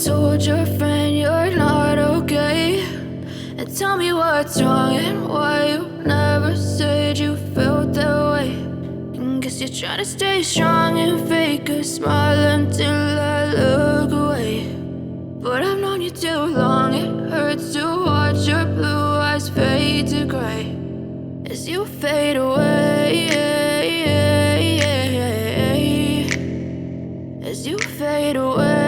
told your friend you're not okay, and tell me what's wrong and why you never said you felt that way. And guess you're trying to stay strong and fake a smile until I look away. But I've known you too long, it hurts to watch your blue eyes fade to gray as you fade away, as you fade away.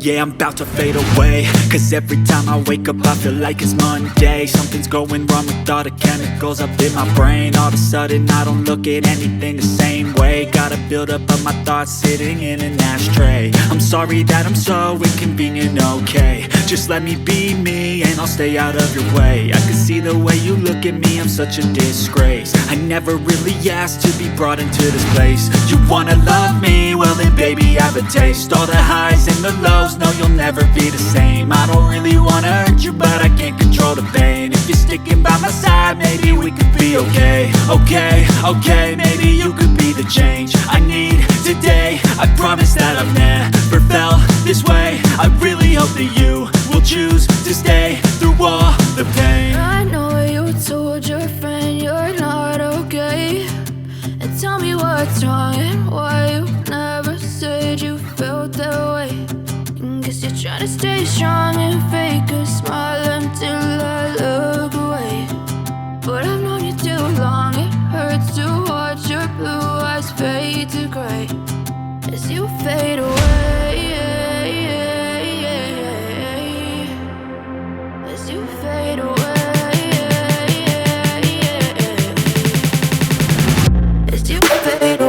Yeah, I'm about to fade away, cause every time I wake up I feel like it's Monday. Something's going wrong with all the chemicals up in my brain. All of a sudden I don't look at anything the same way. Gotta build up of my thoughts sitting in an ashtray. I'm sorry that I'm so inconvenient, okay. Just let me be me and I'll stay out of your way. I can see the way you look at me, I'm such a disgrace. I never really asked to be brought into this place. You wanna love me? Well then baby I have a taste. All the highs and the lows, no you'll never be the same. I don't really wanna hurt you but I can't control the pain. If you're sticking by my side maybe we could be okay. Okay, maybe you could be the change I need today. I promise that I've never felt this way. I really hope that you will choose to stay through all the pain. I know you told your friend you're not okay, and tell me what's wrong and why you never said you felt that way. And guess you're trying to stay strong and fake a smile until I look away. But I've known you too long, it hurts to watch your blue eyes fade to gray as you fade away, as you fade away, as you fade away.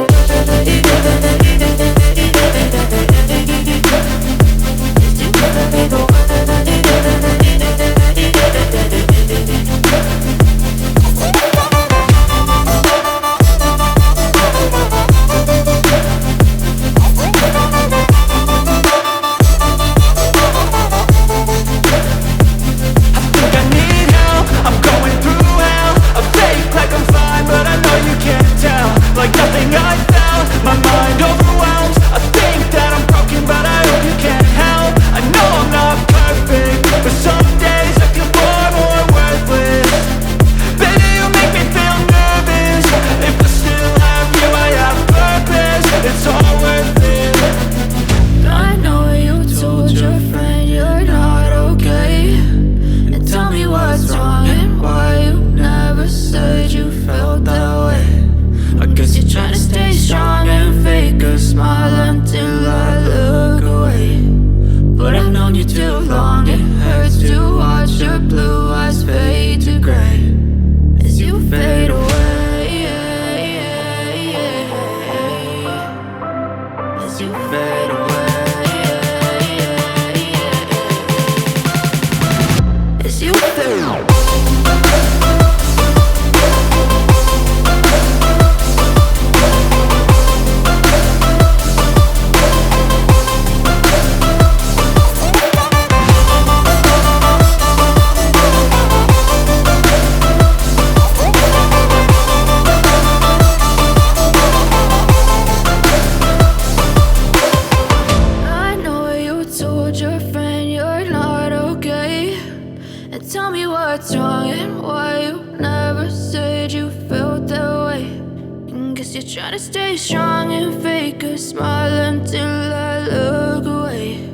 Try to stay strong and fake a smile until I look away.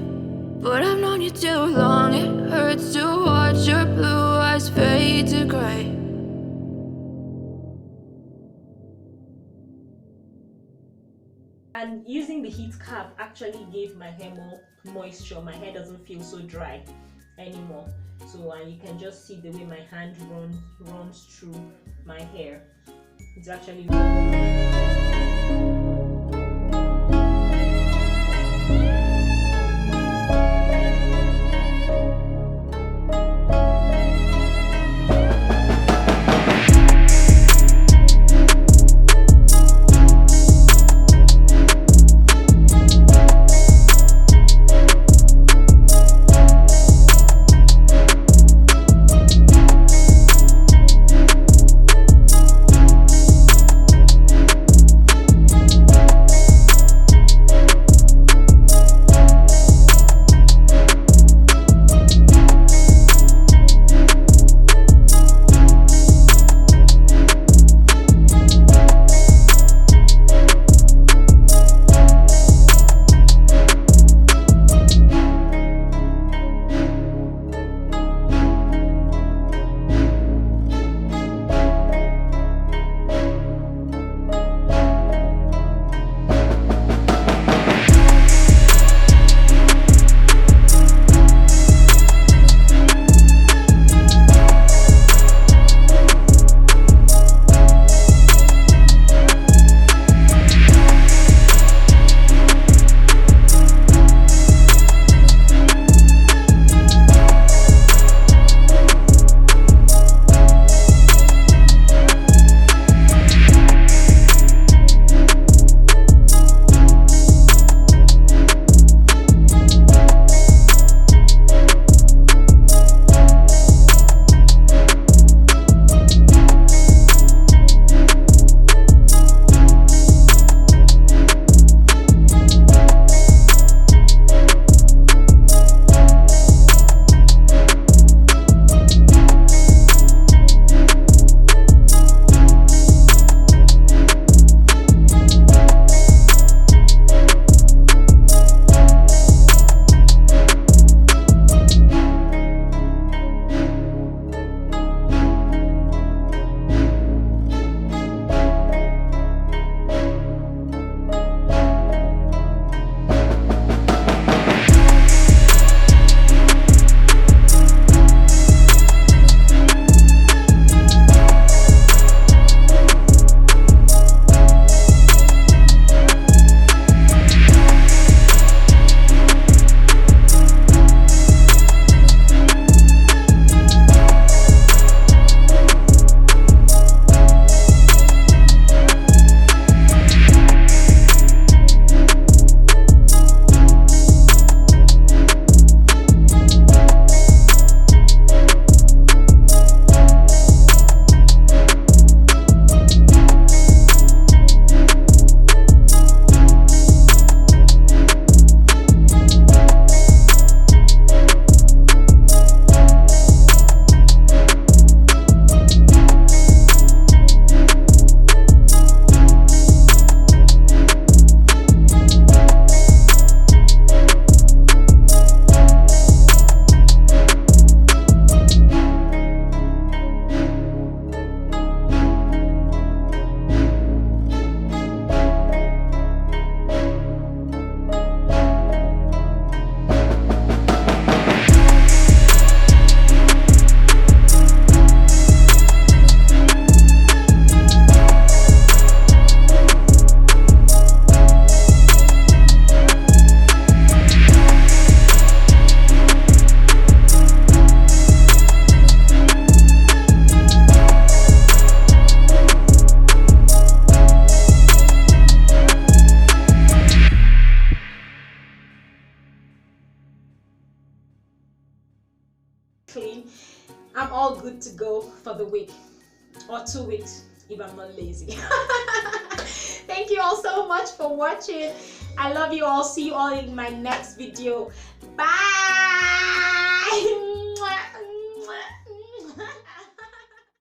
But I've known you too long, it hurts to watch your blue eyes fade to gray. And using the heat cap actually gave my hair more moisture. My hair doesn't feel so dry anymore. So and you can just see the way my hand runs through my hair. It's actually good to go for the week or 2 weeks if I'm not lazy. Thank you all so much for watching. I love you all. See you all in my next video. Bye.